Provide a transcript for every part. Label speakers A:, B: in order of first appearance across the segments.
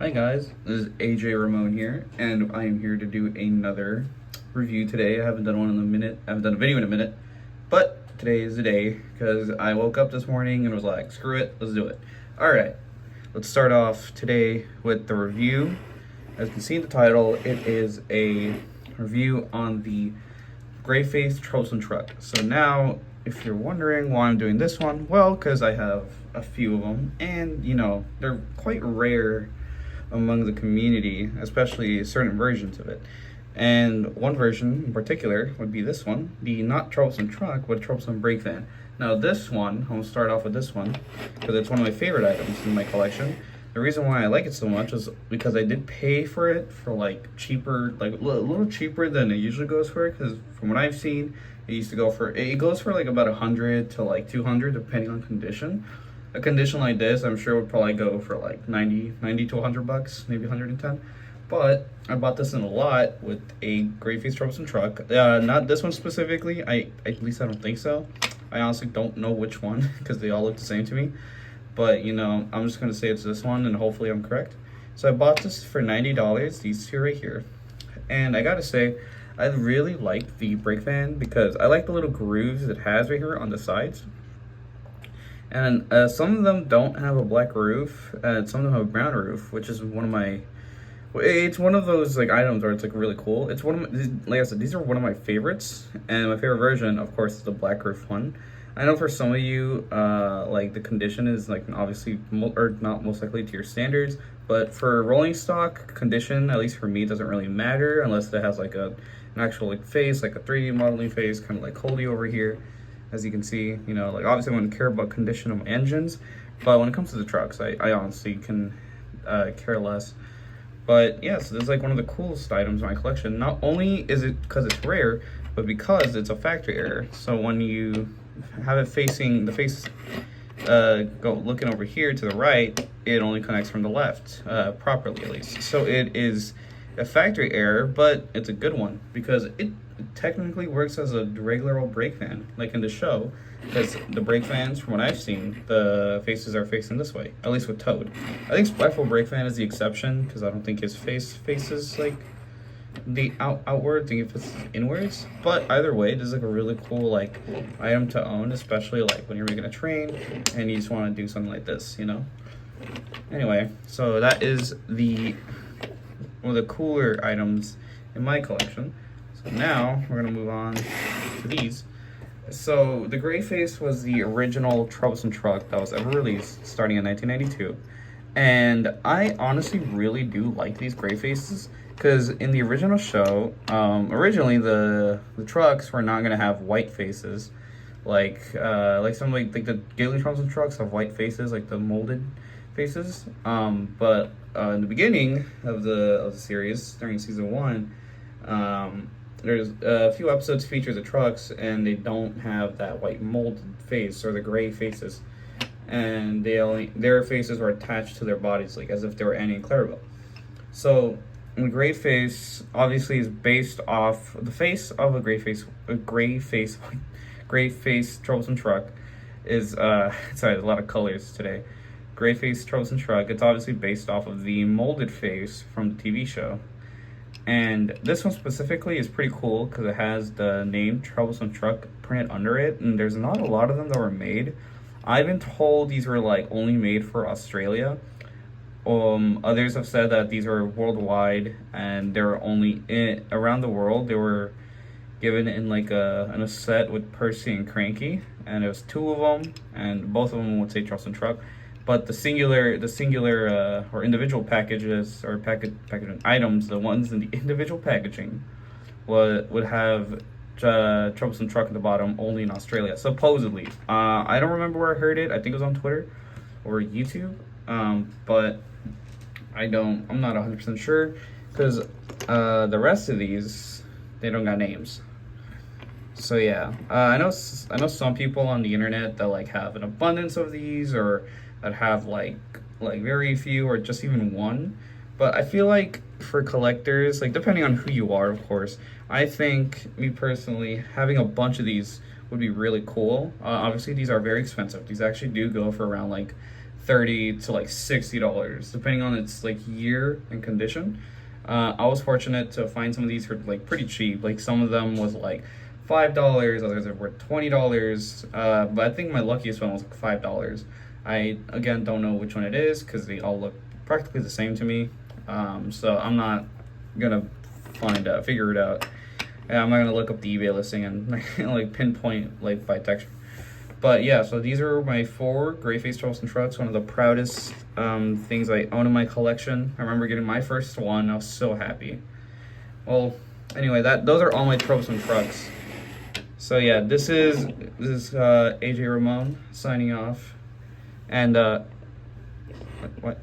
A: Hi guys, this is AJ Ramon here, and I am here to do another review today. I haven't done one in a minute. I haven't done a video in a minute, but today is the day because I woke up this morning and was like, screw it, let's do it. All right, let's start off today with the review. As you can see in the title, it is a review on the gray-faced Troublesome truck. So now, if you're wondering why I'm doing this one, well, because I have a few of them, and they're quite rare among the community, especially certain versions of it. And one version in particular would be this one, the not Troublesome truck, but Troublesome brake van. Now this one, I'm gonna start off with this one, because it's one of my favorite items in my collection. The reason why I like it so much is because I did pay for it for like cheaper, like a little cheaper than it usually goes for, because from what I've seen, it goes for like about 100 to like 200 depending on condition. A condition like this, I'm sure would probably go for like 90 to 100 bucks, maybe 110. But I bought this in a lot with a gray-faced Troublesome truck. Not this one specifically. At least I don't think so. I honestly don't know which one because they all look the same to me. But I'm just gonna say it's this one, and hopefully I'm correct. So I bought this for $90. These two right here, and I gotta say, I really like the brake van because I like the little grooves it has right here on the sides. And some of them don't have a black roof, and some of them have a brown roof, which is it's one of those like items where it's like really cool. It's one of my, like I said, these are one of my favorites, and my favorite version, of course, is the black roof one. I know for some of you, like the condition is like obviously or not most likely to your standards, but for rolling stock condition, at least for me, it doesn't really matter unless it has like an actual like face, like a 3D modeling face, kind of like Cody over here. As you can see, like obviously I wouldn't care about condition of my engines, but when it comes to the trucks, I honestly can care less. But yeah, so this is like one of the coolest items in my collection. Not only is it because it's rare, but because it's a factory error. So when you have it facing the face, looking over here to the right, it only connects from the left, properly at least. So it is a factory error, but it's a good one because it technically works as a regular old brake van, like in the show, because the brake vans, from what I've seen, the faces are facing this way, at least with Toad. I think Splatful brake van is the exception, because I don't think his face faces like the outward, I think it faces inwards. But either way, this is like a really cool like item to own, especially like when you're making a train and you just want to do something like this, Anyway, so that is one of the cooler items in my collection. So now we're gonna move on to these. So the gray face was the original Troublesome truck that was ever released, starting in 1992. And I honestly really do like these gray faces because in the original show, originally the trucks were not gonna have white faces, like some like the Gately Troublesome trucks have white faces, like the molded faces. But in the beginning of the series, during season 1, there's a few episodes feature the trucks, and they don't have that white molded face or the gray faces, and their faces were attached to their bodies, like as if they were Annie and Clarabelle. So the gray face obviously is based off the face of a gray face Troublesome truck. Is sorry, there's a lot of colors today. Gray face Troublesome truck. It's obviously based off of the molded face from the TV show. And this one specifically is pretty cool because it has the name Troublesome truck printed under it, and there's not a lot of them that were made. I've been told these were like only made for Australia. Others have said that these are worldwide, and they're only around the world. They were given in like in a set with Percy and Cranky, and there was 2 of them, and both of them would say Troublesome truck. But the singular or individual packages or packaging items, the ones in the individual packaging, would have Troublesome truck at the bottom, only in Australia, supposedly. I don't remember where I heard it. I think it was on Twitter or YouTube, but I'm not 100% sure because the rest of these, they don't got names. So yeah, I know some people on the internet that like have an abundance of these, or that have like very few or just even one. But I feel like for collectors, like depending on who you are, of course, I think, me personally, having a bunch of these would be really cool. Obviously these are very expensive. These actually do go for around like $30 to like $60, depending on its like year and condition. I was fortunate to find some of these for like pretty cheap. Like some of them was like $5, others were $20. But I think my luckiest one was like $5. I again don't know which one it is because they all look practically the same to me. So I'm not gonna figure it out. And I'm not gonna look up the eBay listing and like pinpoint like by texture. But yeah, so these are my 4 gray face Troublesome trucks. One of the proudest things I own in my collection. I remember getting my first one. I was so happy. Well, anyway, those are all my Troublesome trucks. So yeah, this is AJ Ramon signing off. And what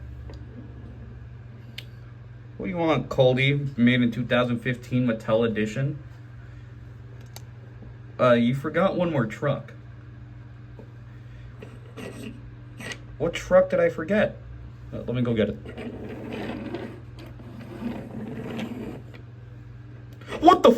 A: do you want, Coldy? Made in 2015 Mattel edition. You forgot one more truck. What truck did I forget? Let me go get it. What the f